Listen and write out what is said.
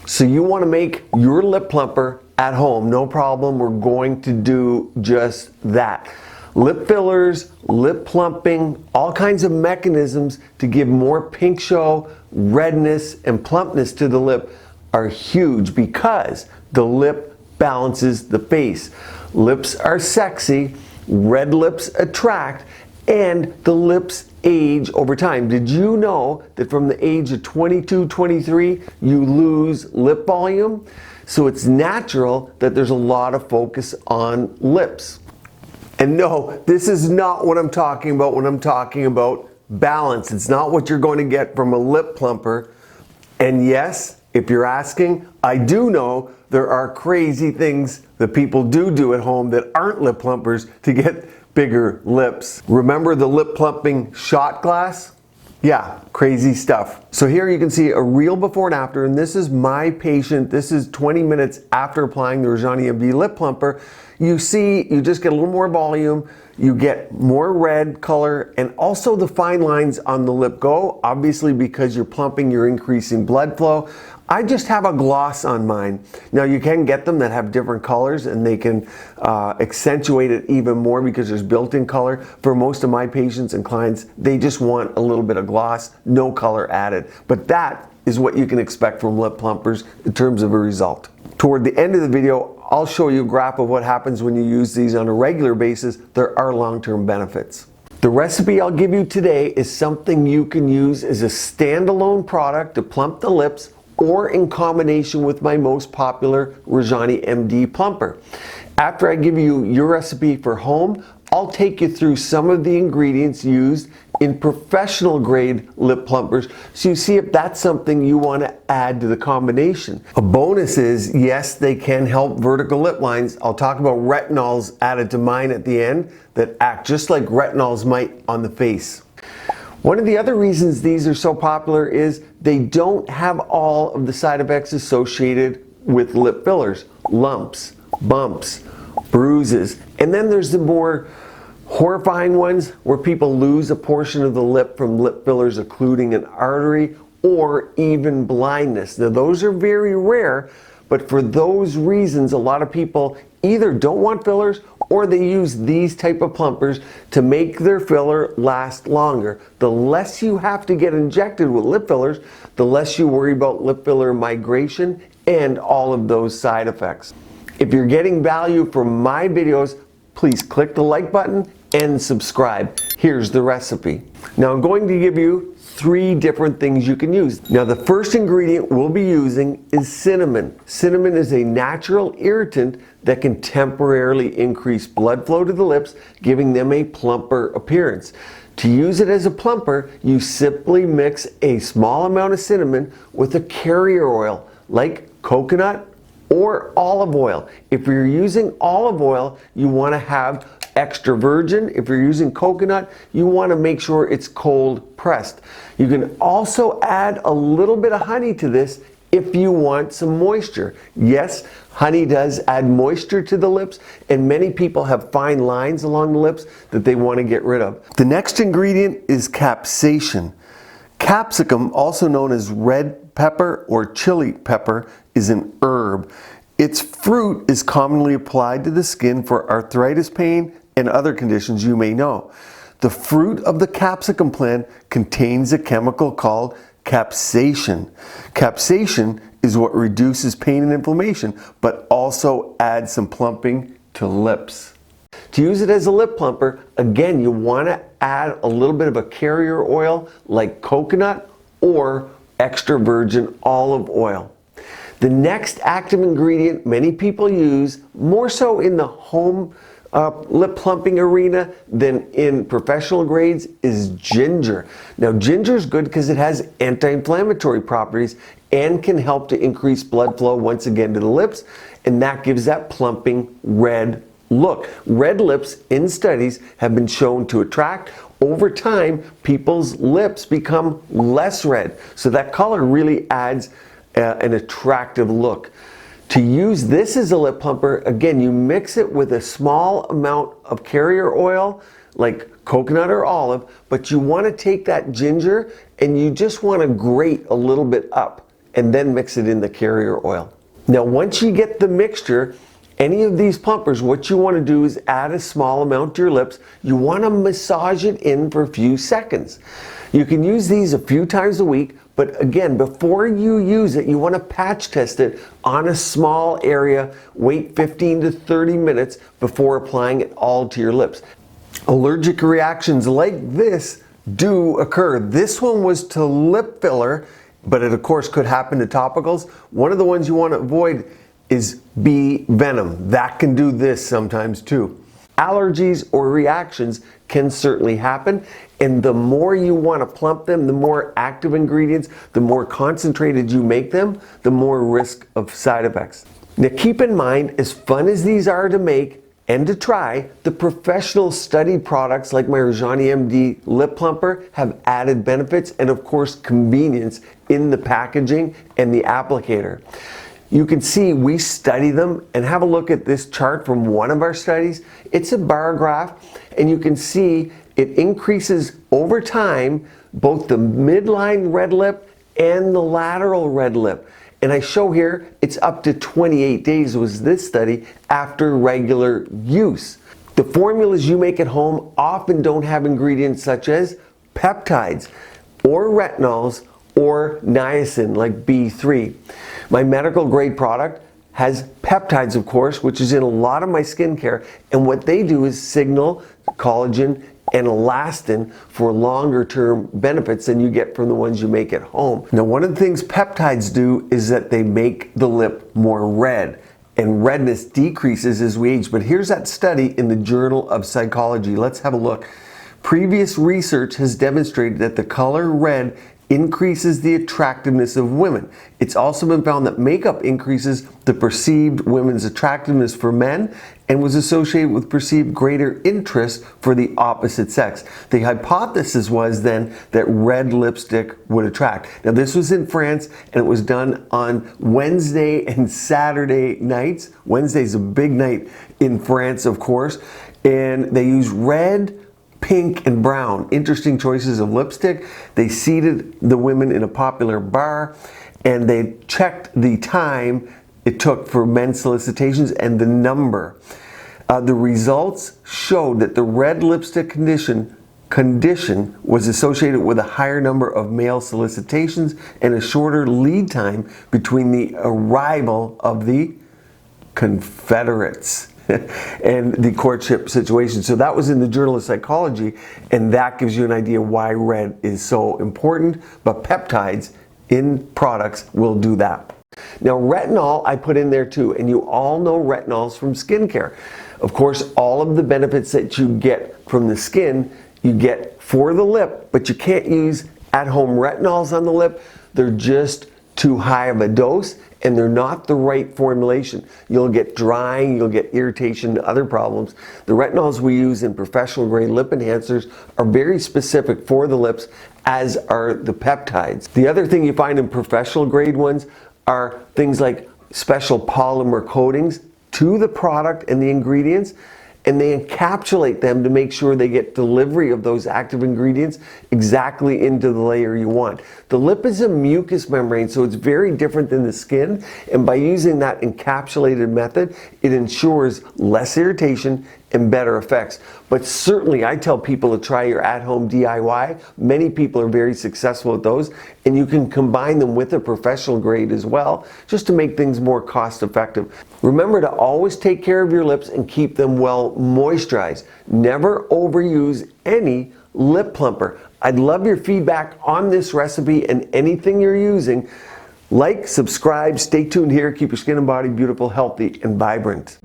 So you want to make your lip plumper at home, no problem. We're going to do just that. Lip fillers, lip plumping, all kinds of mechanisms to give more pink show, redness, and plumpness to the lip are huge because the lip balances the face. Lips are sexy, red lips attract, and the lips age over time. Did you know that from the age of 22, 23, you lose lip volume? So it's natural that there's a lot of focus on lips. And no, this is not what I'm talking about when I'm talking about balance. It's not what you're going to get from a lip plumper. And yes, if you're asking, I do know there are crazy things that people do at home that aren't lip plumpers to get bigger lips. Remember the lip plumping shot glass? Yeah, crazy stuff. So here you can see a real before and after, and this is my patient. This is 20 minutes after applying the Rejani MD lip plumper. You see, you just get a little more volume, you get more red color, and also the fine lines on the lip go. Obviously, because you're plumping, you're increasing blood flow. I just have a gloss on mine. Now you can get them that have different colors and they can accentuate it even more because there's built-in color. For most of my patients and clients, they just want a little bit of gloss, no color added. But that is what you can expect from lip plumpers in terms of a result. Toward the end of the video, I'll show you a graph of what happens when you use these on a regular basis. There are long-term benefits. The recipe I'll give you today is something you can use as a standalone product to plump the lips or in combination with my most popular Rejani MD plumper. After I give you your recipe for home, I'll take you through some of the ingredients used in professional grade lip plumpers so you see if that's something you want to add to the combination. A bonus is, yes, they can help vertical lip lines. I'll talk about retinols added to mine at the end that act just like retinols might on the face. One of the other reasons these are so popular is they don't have all of the side effects associated with lip fillers. Lumps, bumps, bruises, and then there's the more horrifying ones where people lose a portion of the lip from lip fillers occluding an artery or even blindness. Now those are very rare, but for those reasons a lot of people either don't want fillers or they use these type of plumpers to make their filler last longer. The less you have to get injected with lip fillers, the less you worry about lip filler migration and all of those side effects. If you're getting value from my videos, please click the like button and subscribe. Here's the recipe. Now I'm going to give you 3 different things you can use. Now the first ingredient we'll be using is cinnamon. Cinnamon is a natural irritant that can temporarily increase blood flow to the lips, giving them a plumper appearance. To use it as a plumper, you simply mix a small amount of cinnamon with a carrier oil like coconut or olive oil. If you're using olive oil, you want to have extra virgin. If you're using coconut, you want to make sure it's cold pressed. You can also add a little bit of honey to this if you want some moisture. Yes, honey does add moisture to the lips, and many people have fine lines along the lips that they want to get rid of. The next ingredient is capsaicin. Capsicum, also known as red pepper or chili pepper, is an herb. Its fruit is commonly applied to the skin for arthritis pain and other conditions you may know. The fruit of the capsicum plant contains a chemical called capsaicin. Capsaicin is what reduces pain and inflammation, but also adds some plumping to lips. To use it as a lip plumper, again, you want to add a little bit of a carrier oil like coconut or extra virgin olive oil. The next active ingredient many people use, more so in the home lip plumping arena than in professional grades, is ginger. Now ginger is good because it has anti-inflammatory properties and can help to increase blood flow once again to the lips, and that gives that plumping red look. Red lips in studies have been shown to attract. Over time, people's lips become less red, so that color really adds an attractive look. To use this as a lip plumper, again, you mix it with a small amount of carrier oil like coconut or olive, but you want to take that ginger and you just want to grate a little bit up. and then mix it in the carrier oil. Now once you get the mixture, any of these plumpers, what you want to do is add a small amount to your lips. You want to massage it in for a few seconds. You can use these a few times a week, but again, before you use it, you want to patch test it on a small area, wait 15 to 30 minutes before applying it all to your lips. Allergic reactions like this do occur. This one was to lip filler, but it of course could happen to topicals. One of the ones you want to avoid is bee venom. That can do this sometimes too. Allergies or reactions can certainly happen, and the more you want to plump them, the more active ingredients, the more concentrated you make them, the more risk of side effects. Now keep in mind, as fun as these are to make and to try, the professional studied products like my Rejani MD lip plumper have added benefits and of course convenience in the packaging and the applicator. You can see we study them, and have a look at this chart from one of our studies. It's a bar graph, and you can see it increases over time both the midline red lip and the lateral red lip. And I show here it's up to 28 days was this study after regular use. The formulas you make at home often don't have ingredients such as peptides or retinols or niacin like B3. My medical grade product has peptides, of course, which is in a lot of my skincare, and what they do is signal collagen and elastin for longer term benefits than you get from the ones you make at home. Now, one of the things peptides do is that they make the lip more red, and redness decreases as we age. But here's that study in the Journal of Psychology. Let's have a look. Previous research has demonstrated that the color red increases the attractiveness of women. It's also been found that makeup increases the perceived women's attractiveness for men and was associated with perceived greater interest for the opposite sex. The hypothesis was then that red lipstick would attract. Now this was in France, and it was done on Wednesday and Saturday nights. Wednesday's a big night in France, of course, and they used red, pink, and brown. Interesting choices of lipstick. They seated the women in a popular bar, and they checked the time it took for men's solicitations and the number. The results showed that the red lipstick condition was associated with a higher number of male solicitations and a shorter lead time between the arrival of the Confederates and the courtship situation. So that was in the Journal of Psychology, and that gives you an idea why red is so important, but peptides in products will do that. Now retinol I put in there too, and you all know retinols from skincare. Of course, all of the benefits that you get from the skin, you get for the lip, but you can't use at-home retinols on the lip. They're just too high of a dose, and they're not the right formulation. You'll get drying, you'll get irritation, other problems. The retinols we use in professional grade lip enhancers are very specific for the lips, as are the peptides. The other thing you find in professional grade ones are things like special polymer coatings to the product and the ingredients, and they encapsulate them to make sure they get delivery of those active ingredients exactly into the layer you want. The lip is a mucous membrane, so it's very different than the skin, and by using that encapsulated method, it ensures less irritation and better effects. But certainly I tell people to try your at-home DIY. Many people are very successful at those, and you can combine them with a professional grade as well, just to make things more cost effective. Remember to always take care of your lips and keep them well moisturized. Never overuse any lip plumper. I'd love your feedback on this recipe and anything you're using. Like, subscribe, stay tuned here, keep your skin and body beautiful, healthy, and vibrant.